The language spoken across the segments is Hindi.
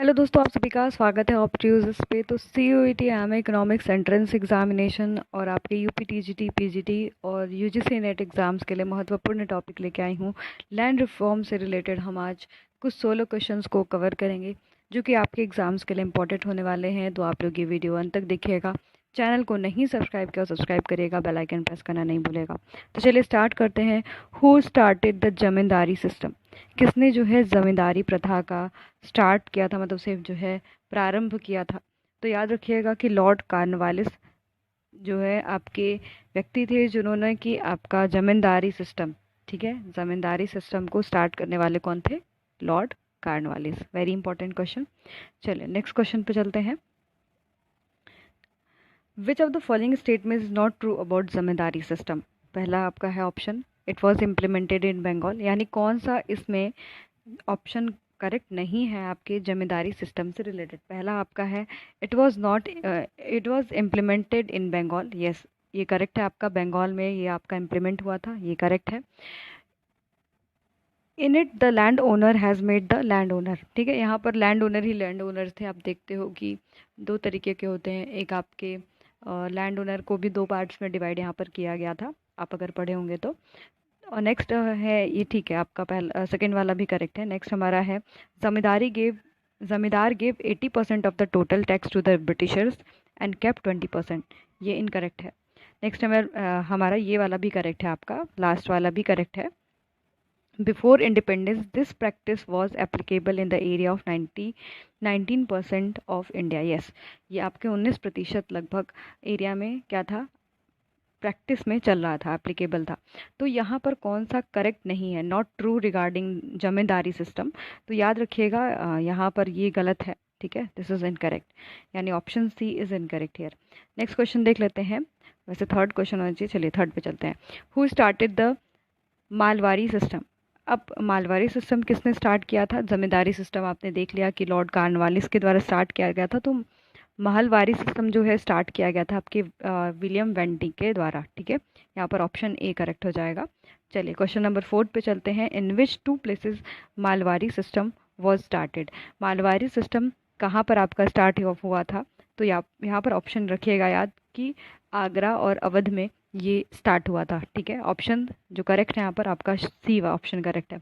हेलो दोस्तों, आप सभी का स्वागत है ऑप्ट्यूज इस पे। तो CUET M economics entrance examination और आपके यूपी टीजीटी पीजीटी और यूजीसी नेट एग्जाम्स के लिए महत्वपूर्ण टॉपिक लेके आई हूँ। लैंड रिफॉर्म से रिलेटेड हम आज कुछ 16 क्वेश्चंस को कवर करेंगे जो कि आपके एग्जाम्स के लिए इंपॉर्टेंट होने वाले हैं। तो आप लोग ये वीडियो अंत तक देखिएगा। चैनल को नहीं सब्सक्राइब किया, सब्सक्राइब करिएगा, बेल आइकन प्रेस करना नहीं भूलेगा। तो चलिए स्टार्ट करते हैं। Who started the zamindari system? किसने जो है जमींदारी प्रथा का स्टार्ट किया था, मतलब उसे जो है प्रारंभ किया था? तो याद रखिएगा कि लॉर्ड कॉर्नवालिस जो है आपके व्यक्ति थे जिन्होंने कि आपका जमींदारी सिस्टम, ठीक है, जमींदारी सिस्टम को स्टार्ट करने वाले कौन थे? Lord Cornwallis. Very important question. चलिए नेक्स्ट क्वेश्चन पे चलते हैं। Which of the following statement is not true about zamindari system? पहला आपका है option it was implemented in Bengal, यानी कौन सा इसमें ऑप्शन करेक्ट नहीं है आपके जमींदारी सिस्टम से रिलेटेड? पहला आपका है it was implemented in Bengal. Yes, ये करेक्ट है आपका। बंगाल में ये आपका इम्प्लीमेंट हुआ था, ये करेक्ट है। In it the land owner has made the land owner, ठीक है, यहाँ पर लैंड ओनर ही लैंड ओनर थे। आप देखते हो कि दो तरीके के होते हैं। एक आपके लैंड ओनर को भी दो पार्ट्स में डिवाइड यहाँ पर किया गया था, आप अगर पढ़े होंगे तो। और नेक्स्ट है ये, ठीक है, आपका पहला सेकेंड वाला भी करेक्ट है। नेक्स्ट हमारा है zamindar gave 80% of the total tax to the Britishers and kept 20%। ये इनकरेक्ट है। नेक्स्ट हमारा ये वाला भी करेक्ट है, आपका लास्ट वाला भी करेक्ट है। Before independence this practice was applicable in the area of 19% of India. Yes, ये आपके 19% लगभग एरिया में क्या था, प्रैक्टिस में चल रहा था, एप्लीकेबल था। तो यहाँ पर कौन सा करेक्ट नहीं है? Not true regarding zamindari system. तो याद रखिएगा यहाँ पर ये गलत है, ठीक है, दिस इज इनकरेक्ट, यानी option C is incorrect here. Next question देख लेते हैं। वैसे थर्ड क्वेश्चन होना चाहिए, चलिए थर्ड पे चलते हैं। Who started the Mahalwari system? अब मालवारी सिस्टम किसने स्टार्ट किया था? जमींदारी सिस्टम आपने देख लिया कि लॉर्ड कॉर्नवालिस के द्वारा स्टार्ट किया गया था। तो महलवारी सिस्टम जो है स्टार्ट किया गया था आपके विलियम वेंटी के द्वारा, ठीक है। यहाँ पर ऑप्शन ए करेक्ट हो जाएगा। चलिए क्वेश्चन नंबर 4 पे चलते हैं। In which two places Mahalwari system was started? Mahalwari system कहाँ पर आपका स्टार्ट हुआ था? तो यहाँ पर ऑप्शन रखिएगा याद कि आगरा और अवध में ये स्टार्ट हुआ था, ठीक है। ऑप्शन जो करेक्ट है यहाँ पर आपका सी ऑप्शन करेक्ट है।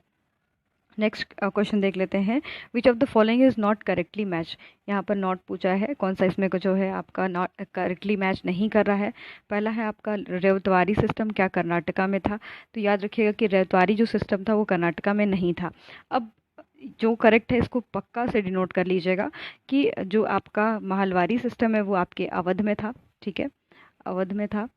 नेक्स्ट क्वेश्चन देख लेते हैं। Which of the following is not correctly match? यहाँ पर नॉट पूछा है, कौन सा इसमें को जो है आपका नॉट करेक्टली मैच नहीं कर रहा है? पहला है आपका रेवतवारी सिस्टम, क्या कर्नाटका में था? तो याद रखिएगा कि रेवतवारी जो सिस्टम था वो कर्नाटका में नहीं था। अब जो करेक्ट है इसको पक्का से डिनोट कर लीजिएगा कि जो आपका महलवारी सिस्टम है वो आपके अवध में था, ठीक है, अवध में था।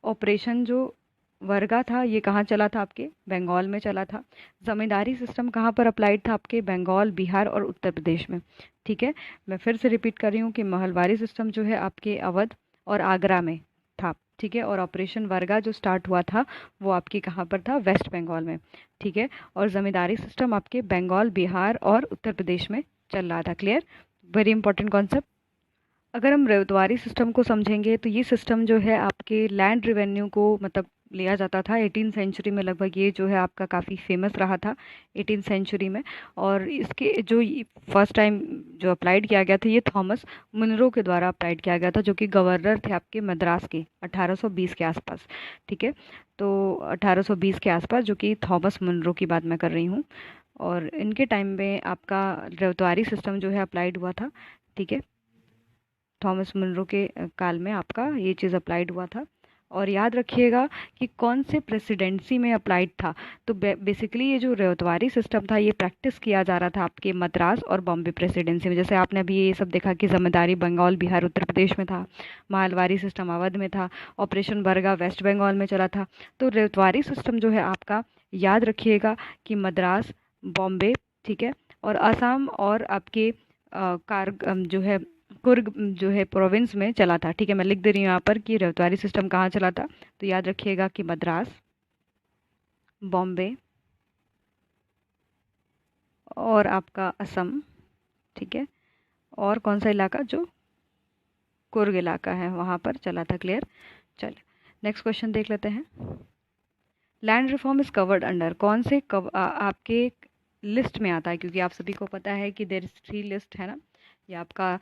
ऑपरेशन जो वर्गा था ये कहाँ चला था? आपके बंगाल में चला था। जमींदारी सिस्टम कहाँ पर अप्लाइड था? आपके बंगाल, बिहार और उत्तर प्रदेश में, ठीक है। मैं फिर से रिपीट कर रही हूँ कि महलवारी सिस्टम जो है आपके अवध और आगरा में था, ठीक है। और ऑपरेशन वर्गा जो स्टार्ट हुआ था वो आपके कहाँ पर था? वेस्ट बंगाल में, ठीक है। और जमींदारी सिस्टम आपके बंगाल, बिहार और उत्तर प्रदेश में चल रहा था। क्लियर? Very important concept. अगर हम रेवतवारी सिस्टम को समझेंगे तो ये सिस्टम जो है आपके लैंड रेवेन्यू को मतलब लिया जाता था 18 सेंचुरी में लगभग। ये जो है आपका काफ़ी फेमस रहा था 18 सेंचुरी में। और इसके जो फर्स्ट टाइम जो अप्लाइड किया गया था ये थॉमस मुनरो के द्वारा अप्लाइड किया गया था, जो कि गवर्नर थे आपके मद्रास के 1820 के आसपास, ठीक है। तो 1820 के आसपास, जो कि थॉमस मुनरो की बात मैं कर रही हूँ। और इनके टाइम में आपका रेवतवारी सिस्टम जो है अप्लाइड हुआ था, ठीक है। थॉमस मुनरो के काल में आपका ये चीज़ अप्लाइड हुआ था। और याद रखिएगा कि कौन से प्रेसिडेंसी में अप्लाइड था। तो बेसिकली ये जो रेवतवारी सिस्टम था ये प्रैक्टिस किया जा रहा था आपके मद्रास और बॉम्बे प्रेसिडेंसी में। जैसे आपने अभी ये सब देखा कि जमींदारी बंगाल, बिहार, उत्तर प्रदेश में था, मालवारी सिस्टम अवध में था, ऑपरेशन बरगा वेस्ट बंगाल में चला था। तो रेवतवारी सिस्टम जो है आपका, याद रखिएगा कि मद्रास, बॉम्बे, ठीक है, और असम और आपके जो है कुर्ग जो है प्रोविंस में चला था, ठीक है। मैं लिख दे रही हूँ यहाँ पर कि रेवतवारी सिस्टम कहाँ चला था। तो याद रखिएगा कि मद्रास, बॉम्बे और आपका असम, ठीक है, और कौन सा इलाका? जो कुर्ग इलाका है वहाँ पर चला था। क्लियर? चलिए नेक्स्ट क्वेश्चन देख लेते हैं। Land reform is covered under? कौन से आपके लिस्ट में आता है, क्योंकि आप सभी को पता है कि देयर इज 3 लिस्ट है ना। ये आपका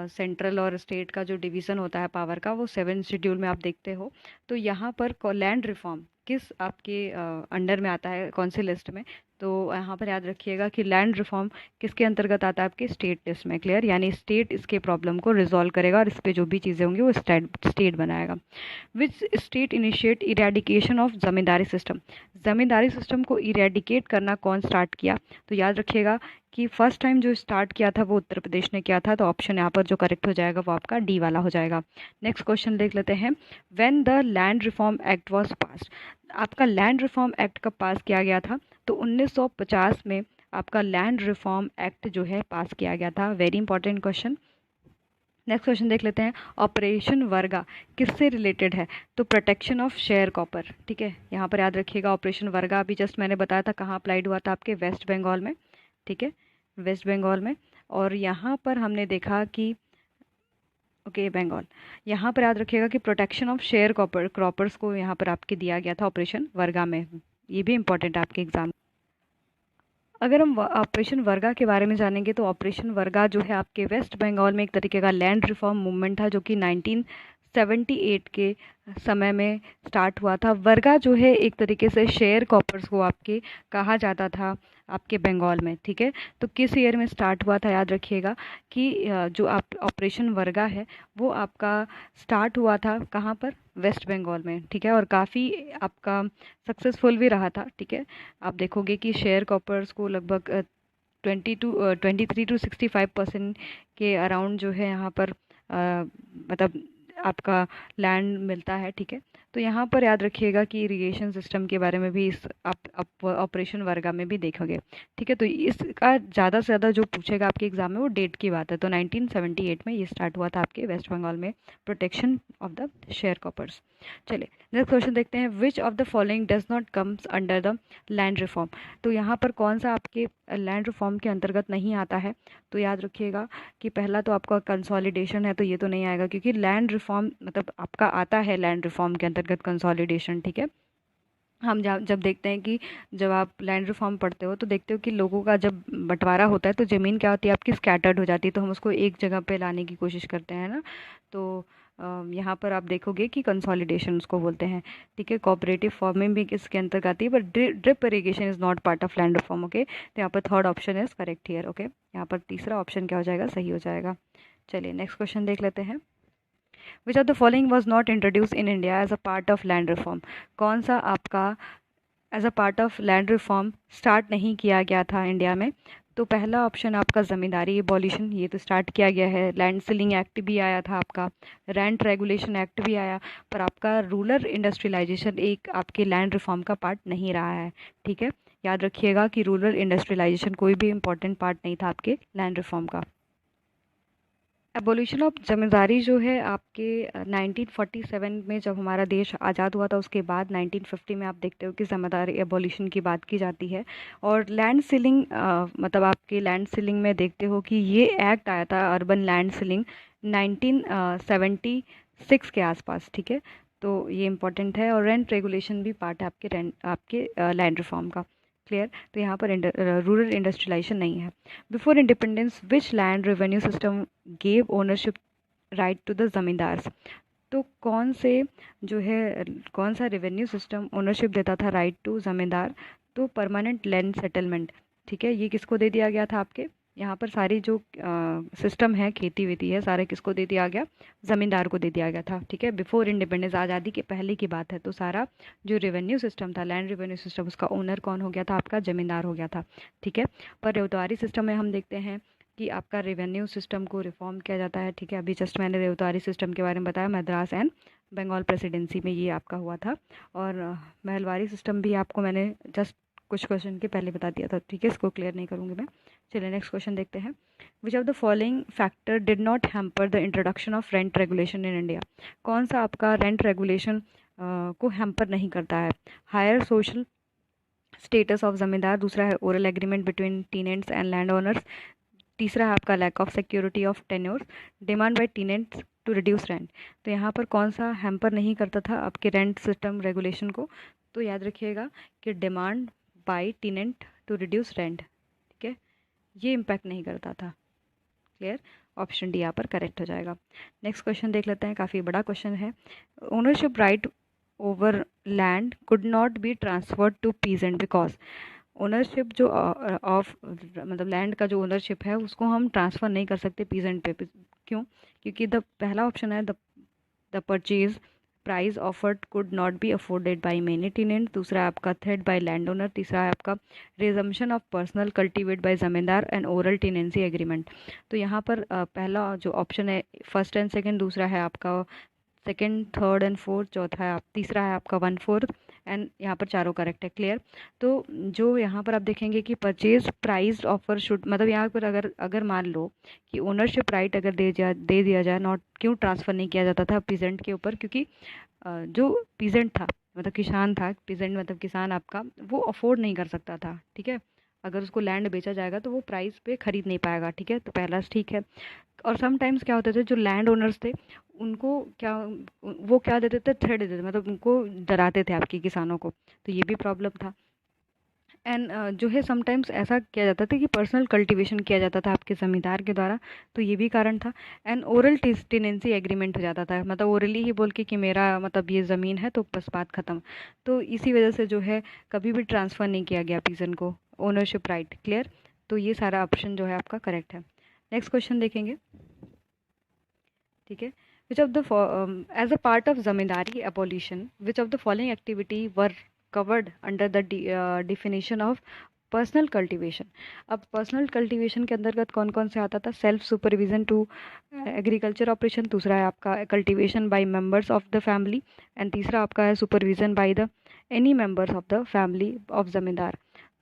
सेंट्रल और स्टेट का जो डिवीज़न होता है पावर का, वो 7 शेड्यूल में आप देखते हो। तो यहाँ पर लैंड रिफॉर्म किस आपके अंडर में आता है, कौन सी लिस्ट में? तो यहाँ पर याद रखिएगा कि लैंड रिफॉर्म किसके अंतर्गत आता है? आपके स्टेट लिस्ट में। क्लियर? यानी स्टेट इसके प्रॉब्लम को रिजॉल्व करेगा और इस पे जो भी चीज़ें होंगी वो स्टेट बनाएगा। Which state initiate eradication of zamindari system? Zamindari system को इरेडिकेट करना कौन स्टार्ट किया? तो याद रखिएगा कि फर्स्ट टाइम जो स्टार्ट किया था वो उत्तर प्रदेश ने किया था। तो ऑप्शन यहाँ पर जो करेक्ट हो जाएगा वो आपका डी वाला हो जाएगा। नेक्स्ट क्वेश्चन देख लेते हैं। When the land reform act was passed? आपका लैंड रिफॉर्म एक्ट कब पास किया गया था? तो 1950 में आपका लैंड रिफॉर्म एक्ट जो है पास किया गया था। Very important question. Next question देख लेते हैं। ऑपरेशन वर्गा किससे रिलेटेड है? तो प्रोटेक्शन ऑफ शेयर कॉपर। ठीक है, यहाँ पर याद रखिएगा ऑपरेशन वर्गा अभी जस्ट मैंने बताया था कहाँ अप्लाइड हुआ था, आपके वेस्ट बंगाल में। ठीक है, वेस्ट बंगाल में। और यहाँ पर हमने देखा कि ओके बंगाल, यहाँ पर याद रखिएगा कि प्रोटेक्शन ऑफ शेयर क्रॉपर्स को यहाँ पर आपके दिया गया था ऑपरेशन वर्गा में। ये भी इंपॉर्टेंट है आपके एग्जाम। अगर हम ऑपरेशन वर्गा के बारे में जानेंगे तो ऑपरेशन वर्गा जो है आपके वेस्ट बंगाल में एक तरीके का लैंड रिफॉर्म मूवमेंट था, जो कि 1978 के समय में स्टार्ट हुआ था। वर्गा जो है एक तरीके से शेयर कॉपर्स को आपके कहा जाता था आपके बंगाल में। ठीक है, तो किस ईयर में स्टार्ट हुआ था? याद रखिएगा कि जो आप ऑपरेशन वर्गा है वो आपका स्टार्ट हुआ था कहाँ पर? वेस्ट बंगाल में। ठीक है, और काफ़ी आपका सक्सेसफुल भी रहा था। ठीक है, आप देखोगे कि शेयर कॉपर्स को लगभग 23 to 65% के अराउंड जो है यहाँ पर मतलब आपका लैंड मिलता है। ठीक है, तो यहाँ पर याद रखिएगा कि इरिगेशन सिस्टम के बारे में भी इस आप ऑपरेशन वर्गा में भी देखोगे। ठीक है, तो इसका ज़्यादा से ज़्यादा जो पूछेगा आपके एग्जाम में वो डेट की बात है। तो 1978 में ये स्टार्ट हुआ था आपके वेस्ट बंगाल में, protection of the sharecroppers. चलिए नेक्स्ट क्वेश्चन देखते हैं। Which of the following does not comes under the land reform? तो यहाँ पर कौन सा आपके लैंड रिफॉर्म के अंतर्गत नहीं आता है? तो याद रखिएगा कि पहला तो आपका कंसोलिडेशन है, तो ये तो नहीं आएगा, क्योंकि लैंड रिफॉर्म मतलब आपका आता है लैंड रिफॉर्म के अंतर्गत कंसोलिडेशन। ठीक है, हम जब देखते हैं कि जब आप लैंड रिफॉर्म पढ़ते हो तो देखते हो कि लोगों का जब बंटवारा होता है तो ज़मीन क्या होती है आपकी? स्कैटर्ड हो जाती है, तो हम उसको एक जगह पे लाने की कोशिश करते हैं ना। तो यहाँ पर आप देखोगे कि कंसोलिडेशन उसको बोलते हैं। ठीक है, कोऑपरेटिव फार्मिंग भी इसके अंतर्गत आती है, but drip irrigation is not part of land reform. Okay, तो यहाँ पर third option is correct here. Okay, यहाँ पर तीसरा ऑप्शन क्या हो जाएगा? सही हो जाएगा। चलिए नेक्स्ट क्वेश्चन देख लेते हैं। Which of the following was not introduce in India as a part of land reform? कौन सा आपका as a part of land reform start नहीं किया गया था इंडिया में? तो पहला ऑप्शन आपका ज़मींदारी एबॉलिशन, ये तो स्टार्ट किया गया है। लैंड सीलिंग एक्ट भी आया था आपका, रेंट रेगुलेशन एक्ट भी आया, पर आपका रूरल इंडस्ट्रियलाइजेशन एक आपके लैंड रिफॉर्म का पार्ट नहीं रहा है। ठीक है, याद रखिएगा कि रूरल इंडस्ट्रियलाइजेशन कोई भी इंपॉर्टेंट पार्ट नहीं था आपके लैंड रिफॉर्म का। एबोल्यूशन ऑफ जमींदारी जो है आपके 1947 में जब हमारा देश आज़ाद हुआ था उसके बाद 1950 में आप देखते हो कि जमींदारी एबोल्यूशन की बात की जाती है। और लैंड सीलिंग मतलब आपके लैंड सीलिंग में देखते हो कि ये एक्ट आया था अर्बन लैंड सीलिंग 1976 के आसपास। ठीक है, तो ये इंपॉर्टेंट है। और रेंट रेगुलेशन भी पार्ट है आपके लैंड रिफॉर्म का। क्लियर? तो यहाँ पर रूरल इंडस्ट्रियलाइजेशन नहीं है। Before independence which land revenue system gave ownership right to the zamindars? तो कौन से जो है कौन सा रेवेन्यू सिस्टम ओनरशिप देता था राइट टू जमींदार? तो परमानेंट लैंड सेटलमेंट। ठीक है, ये किसको दे दिया गया था आपके? यहाँ पर सारी जो सिस्टम है खेती वेती है सारे किसको दे दिया गया? ज़मींदार को दे दिया गया था। ठीक है, बिफोर इंडिपेंडेंस आज़ादी के पहले की बात है। तो सारा जो रेवेन्यू सिस्टम था लैंड रेवेन्यू सिस्टम उसका ओनर कौन हो गया था? आपका ज़मींदार हो गया था। ठीक है, पर रेवतवारी सिस्टम में हम देखते हैं कि आपका रेवेन्यू सिस्टम को रिफॉर्म किया जाता है। ठीक है, अभी जस्ट मैंने रेवतवारी सिस्टम के बारे में बताया, मद्रास एंड बंगाल प्रेसिडेंसी में ये आपका हुआ था। और महलवारी सिस्टम भी आपको मैंने जस्ट कुछ क्वेश्चन के पहले बता दिया था। ठीक है, इसको क्लियर नहीं करूँगी मैं। चलिए नेक्स्ट क्वेश्चन देखते हैं। Which of the following factor did not hamper the introduction of rent regulation in India? कौन सा आपका रेंट रेगुलेशन को हैम्पर नहीं करता है? Higher social status of zamindar, दूसरा है oral agreement between tenants and land owners, तीसरा है आपका lack of security of tenures, demand by tenants to reduce rent. तो यहाँ पर कौन सा हैम्पर नहीं करता था आपके रेंट सिस्टम रेगुलेशन को? तो याद रखिएगा कि demand by tenant to reduce rent. ये इम्पैक्ट नहीं करता था। क्लियर? ऑप्शन डी यहाँ पर करेक्ट हो जाएगा। नेक्स्ट क्वेश्चन देख लेते हैं, काफ़ी बड़ा क्वेश्चन है। Ownership right over land could not be transferred to peasant because ownership जो ऑफ मतलब लैंड का जो ओनरशिप है उसको हम ट्रांसफ़र नहीं कर सकते पीजेंट पे। क्यों? क्योंकि द पहला ऑप्शन है the purchase price offered could not be afforded by many tenant, दूसरा है आपका थ्रेड बाय लैंड ओनर, तीसरा है आपका resumption of personal cultivate by zamindar and oral tenancy agreement. तो यहाँ पर पहला जो ऑप्शन है फर्स्ट एंड सेकंड, दूसरा है आपका सेकंड, थर्ड एंड फोर्थ, चौथा है तीसरा है आपका 1/4 एंड यहाँ पर चारों करेक्ट है। क्लियर? तो जो यहाँ पर आप देखेंगे कि परचेज प्राइस ऑफर शुड, मतलब यहाँ पर अगर अगर मान लो कि ओनरशिप राइट अगर दे दिया जाए, नॉट क्यों ट्रांसफ़र नहीं किया जाता था पीजेंट के ऊपर, क्योंकि जो पीजेंट था मतलब किसान था, पीजेंट मतलब किसान आपका, वो अफोर्ड नहीं कर सकता था। ठीक है? अगर उसको लैंड बेचा जाएगा तो वो प्राइस पे खरीद नहीं पाएगा। ठीक है? तो पहला ठीक है। और समटाइम्स क्या होते थे, जो लैंड ओनर्स थे उनको क्या, वो क्या देते थे, थ्रेड देते थे, मतलब उनको डराते थे आपके किसानों को, तो ये भी प्रॉब्लम था। एंड जो है समटाइम्स ऐसा किया जाता था कि पर्सनल कल्टीवेशन किया जाता था आपके ज़मींदार के द्वारा, तो ये भी कारण था। एंड ओरल टेनेंसी एग्रीमेंट हो जाता था, मतलब ओरली ही बोल के कि मेरा मतलब ये ज़मीन है तो बस बात ख़त्म। तो इसी वजह से जो है कभी भी ट्रांसफ़र नहीं किया गया पीजन को ओनरशिप राइट। क्लियर? तो ये सारा ऑप्शन जो है आपका करेक्ट है। नेक्स्ट क्वेश्चन देखेंगे। ठीक है? Which of the as a part of zamindari abolition which of the following activity were covered under the definition of personal cultivation. अब पर्सनल कल्टीवेशन के अंतर्गत कौन कौन से आता था? Self supervision to agriculture operation, दूसरा है आपका cultivation by members of the family and तीसरा आपका है supervision by the any members of the family of zamindar.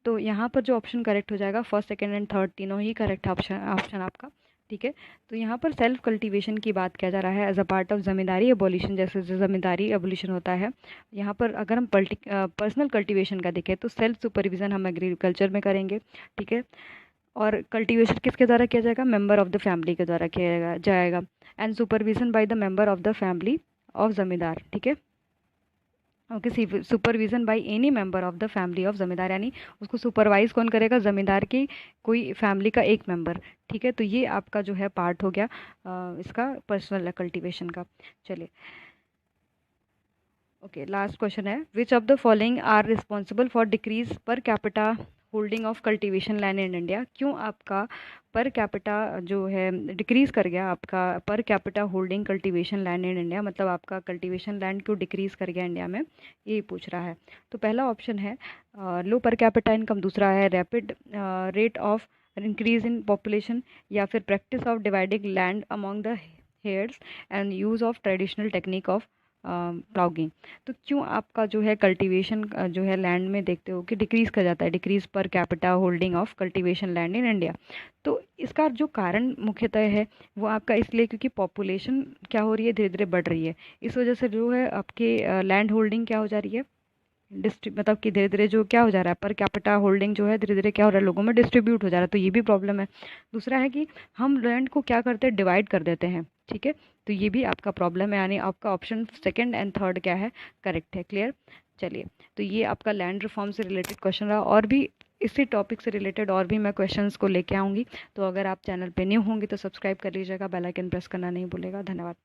तो यहाँ पर जो ऑप्शन करेक्ट हो जाएगा फर्स्ट, सेकेंड एंड थर्ड तीनों ही करेक्ट ऑप्शन आपका। ठीक है? तो यहाँ पर सेल्फ कल्टीवेशन की बात किया जा रहा है as a part of zamindari abolition. जैसे जो ज़मींदारी एबोलिशन होता है, यहाँ पर अगर हम पर्सनल कल्टीवेशन का देखें तो सेल्फ सुपरविज़न हम एग्रीकल्चर में करेंगे। ठीक है? और कल्टीवेशन किसके द्वारा किया जाएगा? मेंबर ऑफ द फैमिली के द्वारा किया जाएगा and supervision by the member of the family of ज़मींदार। ठीक है? Okay, supervision by any member of the family of जमींदार, यानी उसको सुपरवाइज कौन करेगा? जमींदार की कोई फैमिली का एक मेंबर। ठीक है? तो ये आपका जो है पार्ट हो गया इसका पर्सनल कल्टीवेशन का। चलिए, ओके, लास्ट क्वेश्चन है which of the following are responsible for decrease per capita holding of cultivation land in India. क्यों आपका पर कैपिटा जो है डिक्रीज कर गया, आपका पर capita holding cultivation land in India, मतलब आपका कल्टीवेशन लैंड क्यों डिक्रीज कर गया इंडिया में, ये पूछ रहा है। तो पहला ऑप्शन है लो पर कैपिटा इनकम, दूसरा है rapid rate of increase in population, या फिर practice of dividing land among the heirs and use of traditional technique of ploughing. तो क्यों आपका जो है कल्टीवेशन जो है लैंड में देखते हो कि डिक्रीज़ कर जाता है, डिक्रीज़ पर capita holding of cultivation land in India. तो इसका जो कारण मुख्यतः है वो आपका इसलिए क्योंकि पॉपुलेशन क्या हो रही है, धीरे धीरे बढ़ रही है। इस वजह से जो है आपके लैंड होल्डिंग क्या हो जा रही है, मतलब कि धीरे धीरे जो क्या हो जा रहा है, पर कैपिटा होल्डिंग जो है धीरे धीरे क्या हो रहा है, लोगों में डिस्ट्रीब्यूट हो जा रहा है। तो ये भी प्रॉब्लम है। दूसरा है कि हम लैंड को क्या करते हैं, डिवाइड कर देते हैं। ठीक है? तो ये भी आपका प्रॉब्लम है, यानी आपका ऑप्शन सेकंड एंड थर्ड क्या है, करेक्ट है। क्लियर? चलिए, तो ये आपका लैंड रिफॉर्म से रिलेटेड क्वेश्चन रहा। और भी इसी टॉपिक से रिलेटेड और भी मैं क्वेश्चंस को लेके आऊँगी। तो अगर आप चैनल पे न्यू होंगे तो सब्सक्राइब कर लीजिएगा, बेल आइकन प्रेस करना नहीं भूलेगा। धन्यवाद।